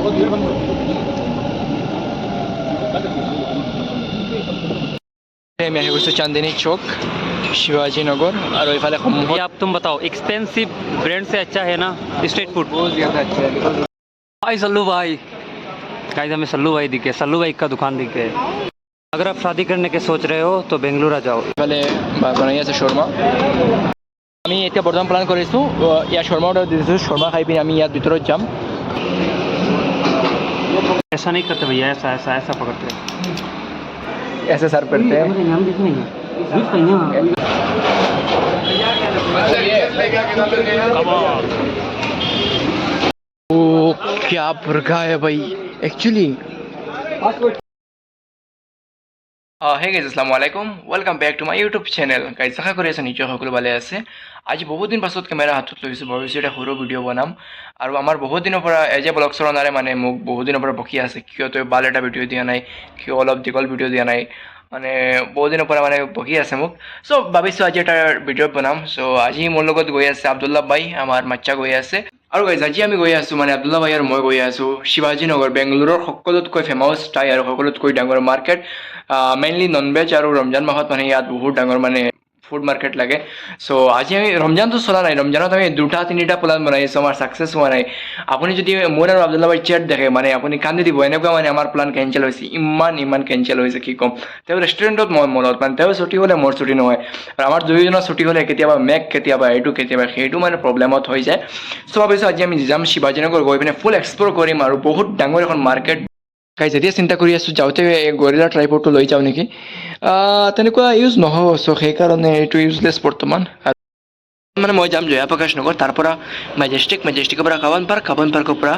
मैं গৈছোঁ चांदनी चौक शिवाजी नगर और इफाले आप तुम बताओ एक्सपेंसिव ब्रांड से अच्छा है ना स्ट्रीट फूड? बहुत ज़्यादा अच्छा है। भाई सल्लू भाई, गाइस हमें सल्लू भाई दिखे, सल्लू भाई का दुकान दिखे। अगर आप शादी करने के सोच रहे हो तो बेंगलुरु आ जाओ। इफाले बनाई আছে শৰ্মা। আমি এতিয়া বৰ্তমান প্লান কৰিছোঁ ইয়াত শৰ্মা অৰ্ডাৰ দিছোঁ। শৰ্মা খাই পিনি আমি ইয়াত ভিতৰত যাম। ऐसा नहीं करते भैया, ऐसा ऐसा ऐसा पकड़ते हैं। ऐसे सर्व करते हैं। ओ क्या बर्गर है भाई एक्चुअली। হে গাইজ আসসালামু আলাইকুম, welcome back to my YouTube channel. Guys আশা কৰি আছোঁ নিশ্চয় সকলো ভালে আছে। আজি বহুত দিন পাছত কেমেৰা হাতত লৈছোঁ, ভাবিছোঁ এটা সৰু ভিডিঅ' বনাম। আৰু আমাৰ বহুত দিনৰ পৰা এজ এ ব্লগ চৰণাৰে মানে মোক বহুত দিনৰ পৰা বকি আছে, কিয় তই বাল এটা ভিডিঅ' দিয়া নাই, কিয় অলপ দীঘল ভিডিঅ' দিয়া নাই, মানে বহুত দিনৰ পৰা মানে বকি আছে মোক। চ' ভাবিছোঁ আজি এটা ভিডিঅ' বনাম। চ' আজি মোৰ লগত গৈ আছে আব্দুল্লাহ ভাই, আমাৰ মাচ্চা গৈ আছে। আৰু গাইজ আজি আমি গৈ আছোঁ, মানে আব্দুল্লাহ ভাই আৰু মই গৈ আছোঁ শিৱাজী নগৰ, বেংগলোৰৰ সকলোতকৈ ফেমাছ ঠাই আৰু সকলোতকৈ ডাঙৰ মাৰ্কেট। মেইনলি নন ভেজ আৰু ৰমজান মাহত মানে ইয়াত বহুত ডাঙৰ মানে ফুড মাৰ্কেট লাগে। চ' আজি আমি ৰমজানটো চলা নাই, ৰমজানত আমি 2-3টা প্লান বনাইছোঁ, আমাৰ ছাকচেছ হোৱা নাই। আপুনি যদি মোৰ আৰু আব্দুল্লাহ ভাই চেট দেখে মানে আপুনি কান্দি দিব, এনেকুৱা মানে আমাৰ প্লান কেঞ্চেল হৈছে, ইমান কেঞ্চেল হৈছে কি ক'ম। তেওঁ ৰেষ্টুৰেণ্টত মই মনত মানে তেওঁ ছুটি হ'লে মোৰ ছুটি নহয়, আৰু আমাৰ দুয়োজনৰ ছুটি হ'লে কেতিয়াবা কেতিয়াবা এইটো কেতিয়াবা সেইটো মানে প্ৰব্লেমত হৈ যায়। চ' ভাবিছোঁ আজি আমি যাম শিৱাজীনগৰ, গৈ পিনে ফুল এক্সপ্ল'ৰ কৰিম আৰু বহুত ডাঙৰ এখন মাৰ্কেট। গাইজ এতিয়া চিন্তা কৰি আছোঁ যাওঁতে গৰিলা ট্ৰাইপডটো লৈ যাওঁ নেকি, তেনেকুৱা ইউজ নহ'ব। চ' সেইকাৰণে এইটো ইউজলেছ বৰ্তমান। মানে মই যাম জয়াপ্ৰকাশ নগৰ, তাৰ পৰা মেজেষ্টিকৰ পৰা কাবন পাৰ্কৰ পৰা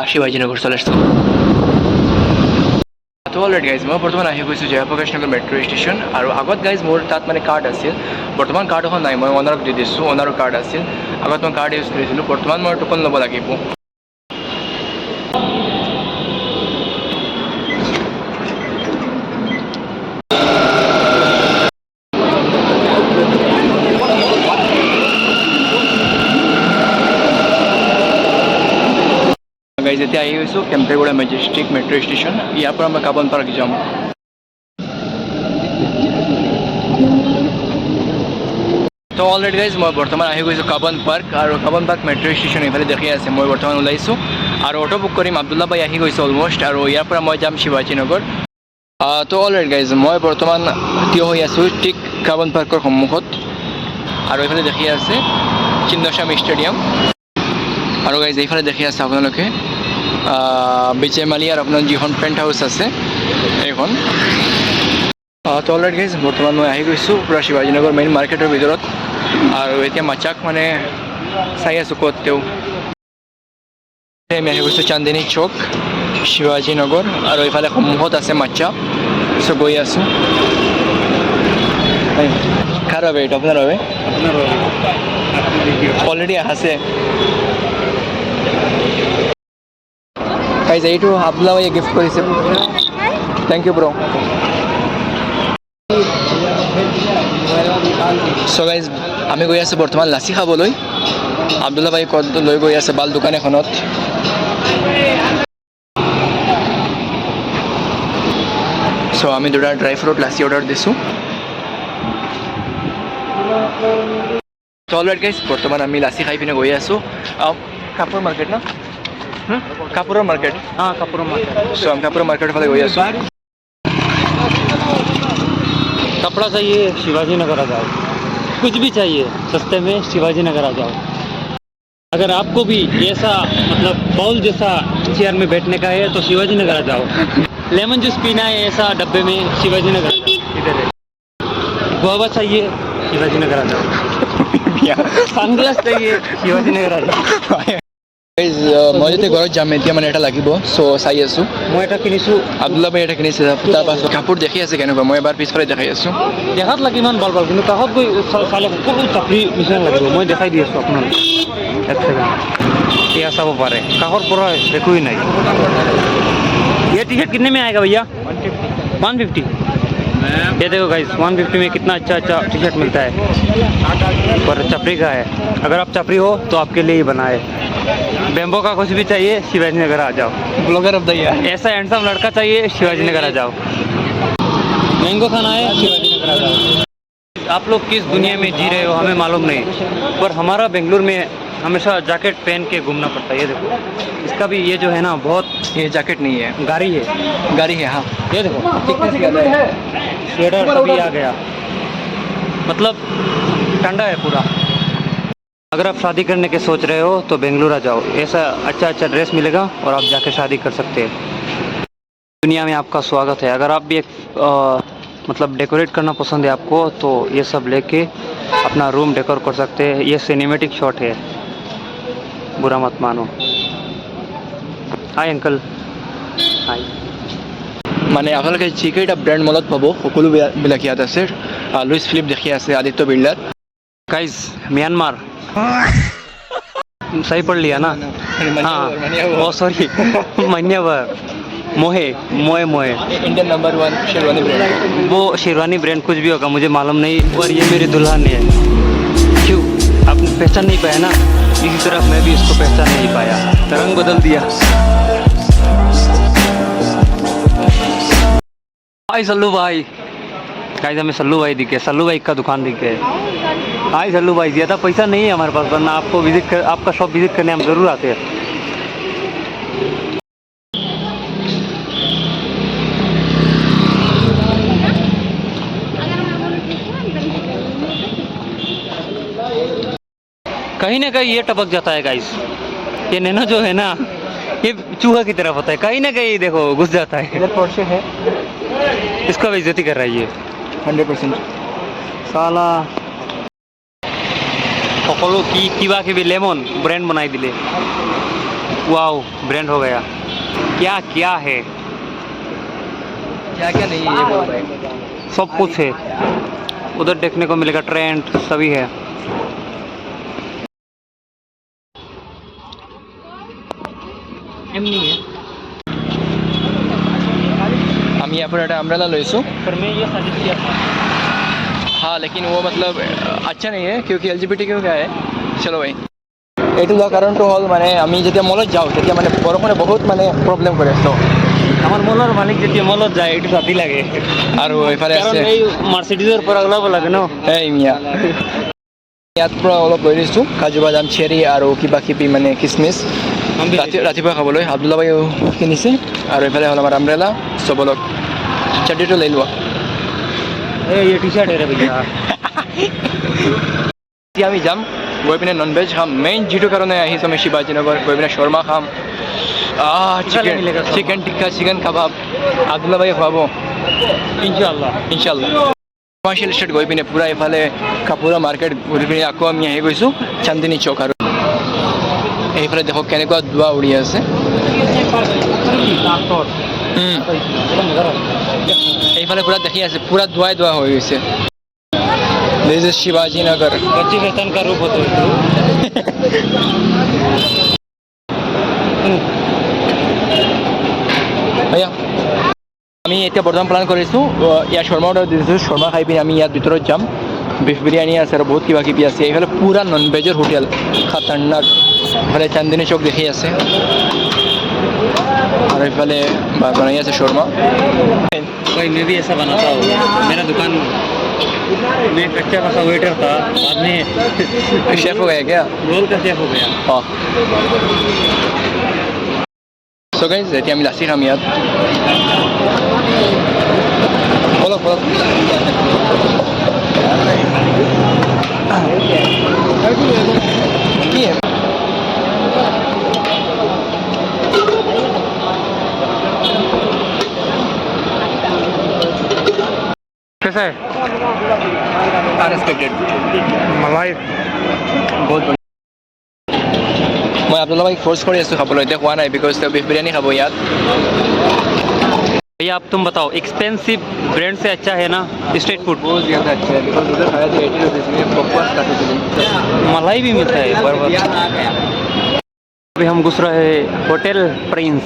শিৱাজী নগৰ চলে আছোঁ। তো অলৰেডি গাইজ মই বৰ্তমান আহি গৈছোঁ জয়াপ্ৰকাশ নগৰ মেট্ৰ' ষ্টেচন। আৰু আগত গাইজ মোৰ তাত মানে কাৰ্ড আছিল, বৰ্তমান কাৰ্ড এখন নাই, মই অনাৰক দি দিছোঁ। অনাৰৰ কাৰ্ড আছিল, আগত মই কাৰ্ড ইউজ কৰিছিলোঁ, বৰ্তমান মই টোকন ল'ব লাগিব। গাইজ এতিয়া আহি গৈছোঁ কেম্পেগৌড়া মেজেষ্টিক মেট্ৰ' ষ্টেচন, ইয়াৰ পৰা মই কাবন পাৰ্ক যাম। তো অলৰেডি গাইজ মই বৰ্তমান আহি গৈছোঁ কাবন পাৰ্ক, আৰু কাবন পাৰ্ক মেট্ৰ' ষ্টেচন এইফালে দেখি আছে। মই বৰ্তমান ওলাইছোঁ আৰু অটো বুক কৰিম। আব্দুল্লাহ ভাই আহি গৈছে অলমষ্ট, আৰু ইয়াৰ পৰা মই যাম শিৱাজী নগৰ। তো অলৰেডি গাইজ মই বৰ্তমান থিয় হৈ আছোঁ ঠিক কাবন পাৰ্কৰ সন্মুখত, আৰু এইফালে দেখি আছে চিন্নস্বামী ষ্টেডিয়াম। আৰু গাইজ এইফালে দেখি আছে আপোনালোকে বিজয় মালিয়াৰ আপোনাৰ যিখন পেণ্ট হাউচ আছে এইখন। তো অলৰেডি গাইজ বৰ্তমান মই আহি গৈছোঁ পূৰা শিৱাজী নগৰ মেইন মাৰ্কেটৰ ভিতৰত, আৰু এতিয়া মাচ্চাক মানে চাই আছোঁ ক'ত তেওঁ। আমি আহি গৈছোঁ চান্দনী চৌক শিৱাজী নগৰ, আৰু এইফালে সন্মুখত আছে মাচ্চা। চ' গৈ আছোঁ। কাৰ বাবে এইটো আপোনাৰ বাবে? অলৰেডি আছে গাইজ, এইটো আব্দুল্লাহ ভাইয়ে গিফ্ট কৰিছে। থেংক ইউ ব্ৰ'। চ' গাইজ আমি গৈ আছোঁ বৰ্তমান লাচি খাবলৈ। আব্দুল্লাহ ভাই ক'ত লৈ গৈ আছে বাল দোকান এখনত। চ' আমি দুটা ড্ৰাই ফ্ৰুট লাচি অৰ্ডাৰ দিছোঁ। চ' অলৰেডি গাইজ বৰ্তমান আমি লাচি খাই পিনে গৈ আছোঁ কাপোৰ মাৰ্কেট ন, কাপোৰৰ মাৰ্কেট। কাপড় मार्केट। চ' আমি কাপোৰৰ মাৰ্কেটৰ ফালে গৈ আছোঁ। कपड़ा चाहिए शिवाजी नगर आ जाओ, कुछ भी चाहिए सस्ते में शिवाजी नगर आ जाओ। अगर आपको भी ऐसा मतलब बाउल जैसा चेयर में बैठने का है तो शिवाजी नगर आ जाओ। लेमन जूस पीना है ऐसा डब्बे में शिवाजी नगर आ जाओ। इधर है गुआवा चाहिए शिवाजी नगर आ जाओ। सनग्लास चाहिए शिवाजी नगर आ जाओ। মই যেতিয়া ঘৰত যাম এতিয়া মানে এটা লাগিব। চ' চাই আছোঁ, মই এটা কিনিছোঁ, আব্দুল্লাহ ভাই এটা কিনিছে। তাৰপাছত কাপোৰ দেখি আছে কেনেকুৱা, মই এবাৰ পিছফালে দেখাই আছোঁ। দেখাত লাগে ইমান ভাল কিন্তু কাষত গৈ চালে সকলো চাকৰি নিচিনা লাগিব। মই দেখাই দি আছোঁ আপোনালোক, এক ছেকেণ্ড এয়া চাব পাৰে, কাষৰ পৰা একোৱেই নাই। ये टी शर्ट कितने में आएगा भैया? 150। ये देखो गाइस 150 में कितना अच्छा टी शर्ट मिलता है, पर चपरी का है। अगर आप चपरी हो तो आपके लिए ही बना है। बेम्बो का कुछ भी चाहिए शिवाजी नगर आ जाओ। Blogger of the year. ऐसा हैंडसम लड़का चाहिए शिवाजी नगर आ जाओ। मैंगो खाना है शिवाजी नगर आ जाओ। आप लोग किस दुनिया में जी रहे हो हमें मालूम नहीं, पर हमारा बेंगलुरु में हमेशा जैकेट पहन के घूमना पड़ता है। ये देखो इसका भी ये जो है ना बहुत, ये जैकेट नहीं है, गाड़ी है। गाड़ी है। हाँ, ये देखो थिकनेस ज़्यादा है। स्वेटर अभी आ गया, मतलब ठंडा है पूरा। अगर आप शादी करने के सोच रहे हो तो बेंगलुरु आ जाओ, ऐसा अच्छा अच्छा ड्रेस मिलेगा और आप जाके शादी कर सकते हैं। दुनिया में आपका स्वागत है। अगर आप भी एक मतलब डेकोरेट करना पसंद है आपको तो ये सब लेके अपना रूम डेकोर कर सकते हैं। ये सिनेमेटिक शॉट है, बुरा मत मानो। Hi uncle. हाय। মানে আপোনালোকে যিকেইটা ব্ৰেণ্ড মলত পাব সকলোবিলাক ইয়াত আছে। লুইচ ফিলিপ দেখি আছে, আদিত্য বিৰলাৰ। गाइस म्यांमार सही पढ़ लिया ना? हाँ, ओ सॉरी मन्यावर मोहे मोए मोए इंडियन नंबर 1 शेरवानी ब्रांड। वो शेरवानी ब्रांड कुछ भी होगा मुझे मालूम नहीं। और ये मेरी दुल्हन है। क्यों आपने पहचान नहीं पाया ना? इसी तरह मैं भी इसको पहचान नहीं पाया, रंग बदल दिया। हाय सल्लू भाई। गाइस हमें सल्लू भाई दिखे, सल्लू भाई का दुकान दिख गया। हाय सल्लू भाई, ज़्यादा पैसा नहीं है हमारे पास, वरना आपको विजिट कर, आपका शॉप विजिट करने हम ज़रूर आते हैं। कहीं ना कहीं ये टपक जाता है गाइस। ये नैनो जो है ना ये चूहा की तरफ होता है, कहीं ना कहीं देखो घुस जाता है। इधर पोर्शे है, इसका बेइज्जती कर रहा है ये 100%। साला সকলো কি কিবা কিবি লেমন ब्रांड बनाई दिले। वाओ ब्रांड हो गया। क्या क्या है? क्या क्या नहीं है ये बोलो भाई। सब कुछ है उधर, देखने को मिलेगा, ट्रेंड सभी है। एमनी है। আমি ইয়াৰ পৰা এটা আমব্ৰেলা লৈছোঁ। पर मैं ये सजेस्ट किया था। हाँ, लेकिन वो मतलब अच्छा नहीं है क्योंकि LGBTQ का है। চলো ভাই, এইটো লোৱাৰ কাৰণটো হ'ল মানে আমি যেতিয়া মলত যাওঁ তেতিয়া মানে বৰষুণে বহুত মানে প্ৰব্লেম কৰে। চ' আমার মলৰ মালিক যেতিয়া মলত যায় এইটো ছাতি লাগে, আৰু এইফালে কাৰণ আছে এই মাৰ্চিডিজৰ পৰা ওলাব লাগে ন। এই মিয়া, ইয়াত পৰা অলপ লৈ লৈছোঁ কাজু বাদাম, চেৰি আৰু কিবা কিবি মানে কিচমিচ ৰাতিপুৱা খাবলৈ। আব্দুল্লা ভাইও কিনিছে। আৰু এইফালে হ'ল আমাৰ আমব্ৰেলা। চবলক চাৰ্টিটো লৈ লোৱা। ये टी शर्ट है रे भैया। এতিয়া আমি যাম, গৈ পিনে নন ভেজ খাম। মেইন যিটো কাৰণে আহিছোঁ আমি শিৱাজী নগৰ, গৈ পিনে শৰ্মা খাম, চিকেন টিক্কা, চিকেন কাবাব আব্দুল্লা ভাইয়ে খুৱাব इंशाल्लाह। ইনশাল্লাহ। কমাৰ্চিয়েল ষ্টেট গৈ পিনে পূৰা এইফালে কাপোৰৰ মাৰ্কেট ঘূৰি পিনে আকৌ আমি আহি গৈছোঁ চান্দিনী চৌক। আৰু এইফালে দেখক কেনেকুৱা ধোঁৱা উৰি আছে। এইফালে পূৰা দেখি আছে, পূৰা ধোঁৱাই ধোঁৱা হৈ গৈছে। দিছ ইজ শিৱাজী নগৰ। बच्ची शैतान का रूप होते भैया আমি এতিয়া বৰ্তমান প্লান কৰিছোঁ ইয়াত শৰ্মা অৰ্ডাৰ দিছোঁ। শৰ্মা খাই পিনে আমি ইয়াত ভিতৰত যাম। বিফ বিৰিয়ানী আছে আৰু বহুত কিবা কিবি আছে। এইফালে পূৰা নন ভেজৰ হোটেল, খাতাৰনাক। এইফালে চান্দিনী চৌক দেখি আছে और इफाले बनाई আছে शोरमा। भाई मैं भी ऐसा बनाता हूँ। मेरा दुकान, मैं कच्चा खासा वेटर था, बाद में शेफ हो गया क्या? रोल का शेफ हो गया। हाँ। सो गाइस এতিয়া আমি লাচি খাম ইয়াত। বলো বলো। কি कैसा है? अनएक्सपेक्टेड मलाई बहुत बढ़िया। मैं आब्दुल्ला भाई फोर्स কৰি আছোঁ খাবলৈ, এতিয়া খোৱা নাই বিকজ তেওঁ বিফ বিৰিয়ানী খাব ইয়াত। भैया अब तुम बताओ, एक्सपेंसिव ब्रांड से अच्छा है ना स्ट्रीट फूड? बहुत ज़्यादा अच्छा है बिकॉज उधर खाया था 80 रुपीज़ में पॉपकॉर्न खाते थे। मलाई भी मिलता है बराबर। अभी हम घुस रहे हैं hotel Prince.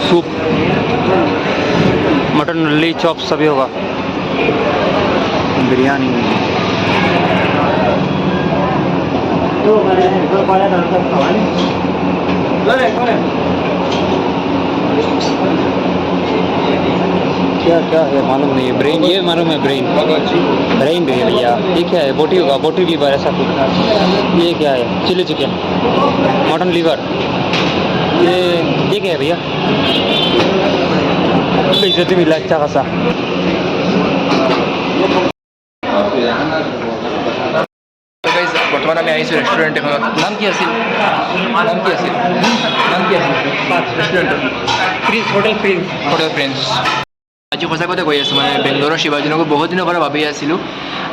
Soup, mutton nalli, chop सभी होगा। बिरयानी क्या क्या है मालूम नहीं है। ब्रेन ये मालूम है, ब्रेन ब्रेन है भैया। ये क्या है? बोटी होगा, बोटी लीवर ऐसा कुछ। ये क्या है? Chilli chicken, mutton liver. ये क्या है भैया? इज्जत मिला अच्छा खासा। বৰ্তমান আমি আহিছোঁ ৰেষ্টুৰেণ্ট এখনত। নাম কি আছিল? নাম কি আছিল? নাম কি আছিল ৰেষ্টুৰেণ্টৰ? Prince, hotel Prince. Hotel prince. আজি সঁচা কথা কৈ আছোঁ, মানে বেংগলোৰৰ শিৱাজীনগৰ বহুত দিনৰ পৰা ভাবি আছিলোঁ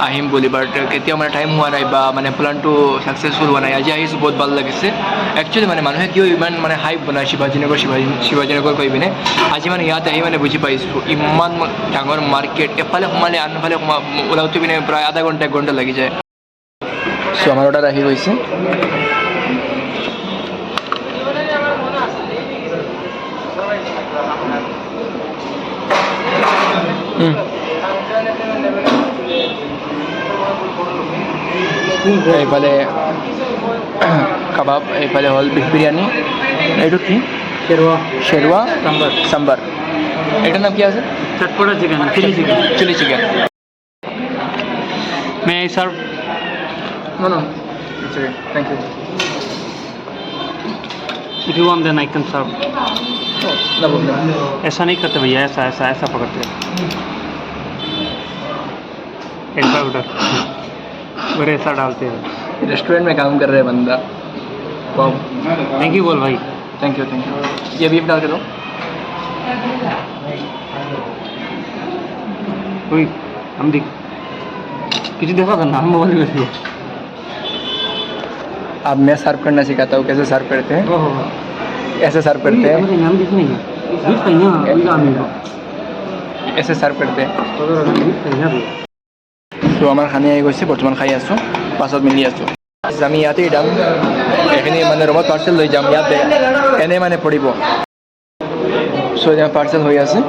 আহিম বুলি, বাট কেতিয়াও মানে টাইম হোৱা নাই বা মানে প্লানটো ছাকচেছফুল হোৱা নাই। আজি আহিছোঁ, বহুত ভাল লাগিছে। একচুৱেলি মানে মানুহে কিয় ইমান মানে হাইপ বনায় শিৱাজীনগৰ কৈ পিনে, আজি মানে ইয়াত আহি মানে বুজি পাইছোঁ ইমান ডাঙৰ মাৰ্কেট, এফালে সোমালে আনফালে ওলাওঁতে পিনে প্ৰায় আধা ঘণ্টা 1 ঘণ্টা লাগি যায়। চ' আমাৰ অৰ্ডাৰ আহি গৈছে। এইফালে কাবাব, এইফালে হ'ল বিফ বিৰিয়ানী, এইটো কি? শেৰৱা চাম্বাৰ। এইটোৰ নাম কি আছে? चटपटा chicken, chilli chicken. Chilli chicken. मैं serve No, it's okay. Thank you. If you want then I can serve. No problem. ऐसा नहीं करते भैया, ऐसा ऐसा ऐसा पकड़ते हैं। एक पाउडर और ऐसा डालते हैं। रेस्टोरेंट में काम कर रहे बंदा। वाह, थैंक यू बोल भाई। Thank you. ये बीफ डाल के दो। कोई हम देख किसी देखा था नाम बोल रहे। अब मैं सर्व करना सिखाता हूँ, कैसे सर्व करते हैं। ऐसे सर्व करते हैं, नाम दिख नहीं है। ऐसे सर्व करते हैं। তো আমাৰ খানি আহি গৈছে, বৰ্তমান খাই আছোঁ, পাছত মিলি আছোঁ। আমি ইয়াতেই যাম, এইখিনি মানে ৰুমত পাৰ্চেল লৈ যাম, ইয়াতে এনে মানে পৰিব। চ' এতিয়া পাৰ্চেল হৈ আছে।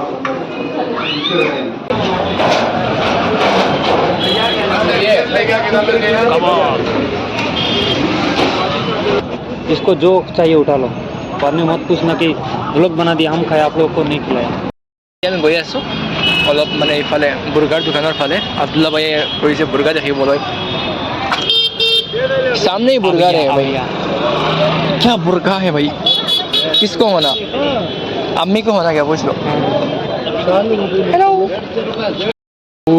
इसको जो चाहिए उठा लो, बाद में मत पूछना कि व्लॉग बना दिया हम खाए आप लोगों को नहीं खिलाया। আমি গৈ আছোঁ অলপ মানে এইফালে বুৰ্গাৰ দোকানৰ ফালে। আব্দুল্লা ভাইয়ে কৰিছে বুৰ্গা দেখিবলৈ। सामने ही बुर्गर है भाई। क्या बुर्गा है भाई? किसको होना? अम्मी को होना क्या? पूछ लो। हेलो। ओ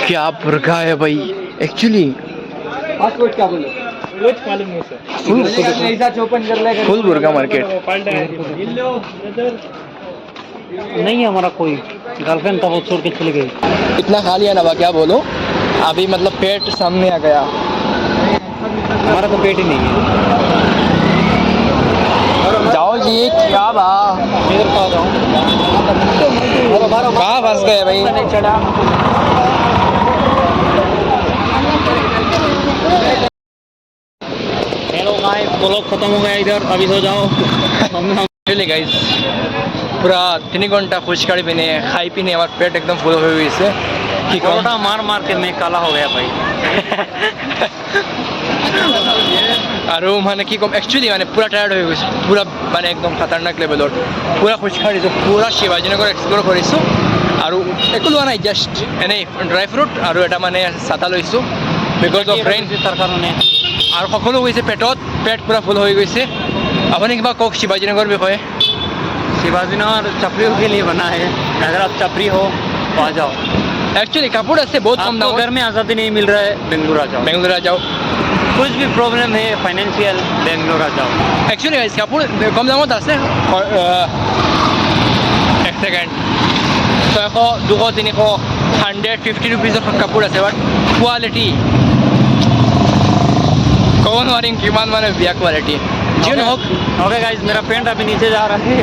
क्या बुर्गा है भाई एक्चुअली। Full बुर्गा market. नहीं है हमारा कोई गर्लफ्रेंड था, वो छोड़ के चली गई। इतना खा लिया ना, क्या बोलो, अभी मतलब पेट सामने आ गया। हमारा तो पेट ही नहीं है। जाओ जी, क्या बा इधर पा जाऊँ कहाँ फंस गए भाई? चढ़ा। हेलो गाइस, व्लॉग खत्म हो गया इधर, अभी सो जाओ। एक्चुअली गाइस पूरा 3 घंटा খোজকাঢ়ি পিনে খাই পিনে আমার পেট একদম ফুল হয়ে গেছে। কি परोठा मार मार के मैं काला हो गया भाई। আৰু মানে কি ক'ম, একচুৱেলি মানে পুৰা টায়াৰ্ড হৈ গৈছোঁ, পুৰা মানে একদম খাতাৰনাক লেভেলৰ। পুৰা খোজকাঢ়িছোঁ, পুৰা শিৱাজীনগৰ এক্সপ্ল'ৰ কৰিছোঁ আৰু একো লোৱা নাই, জাষ্ট এনেই ড্ৰাই ফ্ৰুট আৰু এটা মানে ছাতা লৈছোঁ বিকজ অফ ৰেইন। তাৰ কাৰণে আৰু সকলো গৈছে পেটত, পেট পুৰা ফুল হৈ গৈছে। আপুনি কিবা কওক শিৱাজীনগৰৰ বিষয়ে। शिवाजीनगर चपरियों के लिए बना है, अगर आप चपरी हो तो आ जाओ। एक्चुअली कापड़ से बहुत कम आपको दाम। घर में आज़ादी नहीं मिल रहा है, बेंगलुरु आ जाओ। बेंगलुरु आ जाओ, कुछ भी प्रॉब्लम है फाइनेंशियल, बेंगलुरु आ जाओ। एक्चुअली गाइस কাপোৰ কম দামত আছে। এক ছেকেণ্ড, 600, 200, 300, 150 रुपीजৰ কাপোৰ আছে, বাট কোৱালিটি ক'ব নোৱাৰিম কিমান মানে বেয়া কোৱালিটি। যিও নহওক, ओके गाइस, मेरा पेंट अभी नीचे जा रहा है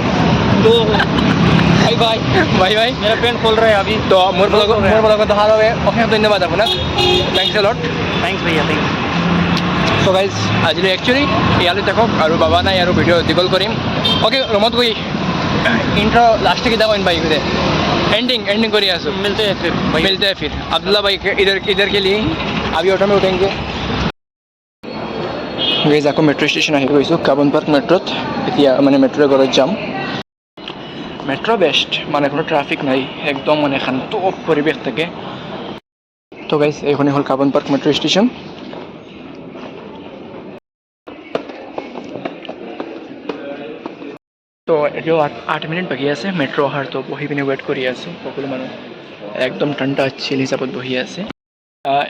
तो বাই বাই বাই বাই। मेरा पेंट खोल रहा है अभी। তো মোৰ ব্লগত অহাৰ বাবে অশেষ ধন্যবাদ আপোনাক। থেংকছ এ লট। थैंक्स भैया, थैंक्स। চ' গাইজ আজিলৈ একচুৱেলি ইয়ালৈ থাকক আৰু বাবা নাই আৰু ভিডিঅ' দীঘল কৰিম। অ'কে, ৰুমত গৈ ইণ্ট্ৰ লাষ্টে কিটা কৰিম ভাই খুদে एंडिंग करी आसो। मिलते हैं फिर भाई। मिलते हैं फिर। अब्दुल्ला भाई इधर के लिए अभी ऑटो में उठेंगे। গাইজ আকৌ মেট্ৰ' ষ্টেচন আহি গৈছোঁ কাবন পাৰ্ক মেট্ৰ'ত এতিয়া মানে মেট্ৰ' ঘৰত যাম মেট্ৰ' বেষ্ট মানে কোনো ট্ৰাফিক নাই একদম মানে শান্ত পৰিৱেশ থাকে তো গাইজ এইখনেই হ'ল কাবন পাৰ্ক মেট্ৰ' ষ্টেচন তো এতিয়াও 8 মিনিট বাকী আছে মেট্ৰ' অহাৰ তো বহি পিনে ৱেইট কৰি আছোঁ সকলো মানুহ একদম ঠাণ্ডা চিল হিচাপত বহি আছে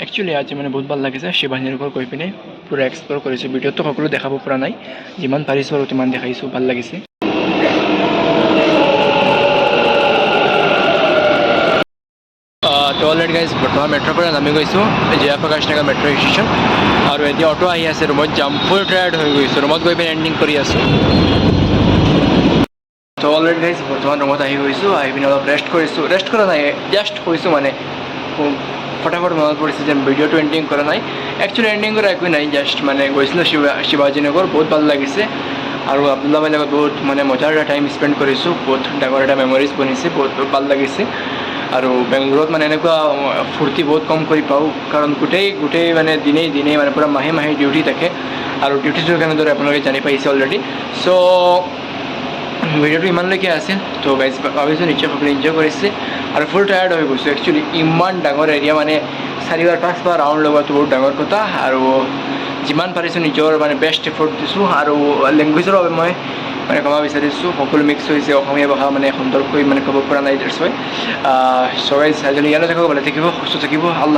একচুৱেলি আজি মানে বহুত ভাল লাগিছে শিৱাজীনগৰ গৈ পিনে পুৰা এক্সপ্ল'ৰ কৰিছোঁ ভিডিঅ'টো সকলো দেখাব পৰা নাই যিমান পাৰিছোঁ আৰু তিমান দেখাইছোঁ ভাল লাগিছে তো অলৰেডি গাইজ বৰ্তমান মেট্ৰ'ৰ পৰা নামি গৈছোঁ জয়প্ৰকাশ নগৰ মেট্ৰ' ষ্টেচন আৰু এতিয়া অটো আহি আছে ৰুমত যাম ফুল টায়াৰ্ড হৈ গৈছোঁ ৰুমত গৈ পিনে এণ্ডিং কৰি আছোঁ তো অলৰেডি গাইজ বৰ্তমান ৰুমত আহি গৈছোঁ আহি পিনে অলপ ৰেষ্ট কৰা নাই জাষ্ট শুইছোঁ মানে ফটাফট মনত পৰিছে যে ভিডিঅ'টো এণ্ডিং কৰা নাই একচুৱেলি এণ্ডিং কৰা একো নাই জাষ্ট মানে গৈছিলোঁ শিৱাজীনগৰ বহুত ভাল লাগিছে আৰু আব্দুল্লা ভাইৰ লগত বহুত মানে মজাৰ এটা টাইম স্পেণ্ড কৰিছোঁ বহুত ডাঙৰ এটা মেমৰিজ বনিছে বহুত ভাল লাগিছে আৰু বেংগলোৰত মানে এনেকুৱা ফূৰ্তি বহুত কম কৰি পাওঁ কাৰণ গোটেই মানে দিনেই মানে পূৰা মাহে ডিউটি থাকে আৰু ডিউটিটোৰ কেনেদৰে আপোনালোকে জানি পাইছে অলৰেডি চ' ভিডিঅ'টো ইমানলৈকে আছিল তো গাইজ ভাবিছোঁ নিশ্চয় সকলোৱে এনজয় কৰিছে আৰু ফুল টায়াৰ্ড হৈ গৈছোঁ একচুৱেলি ইমান ডাঙৰ এৰিয়া মানে 4-5 ৰাউণ্ড লগোৱাটো বহুত ডাঙৰ কথা আৰু যিমান পাৰিছোঁ নিজৰ মানে বেষ্ট এফৰ্ট দিছোঁ আৰু লেংগুৱেজৰ বাবে মই মানে ক'ব বিচাৰিছোঁ সকলো মিক্স হৈছে অসমীয়া ভাষা মানে সুন্দৰকৈ মানে ক'ব পৰা নাই দেটছ ৱাই চ' গাইজ আজিলৈ ইয়ালৈ থাকিব ভালে থাকিব সুস্থ থাকিব আল্লাহ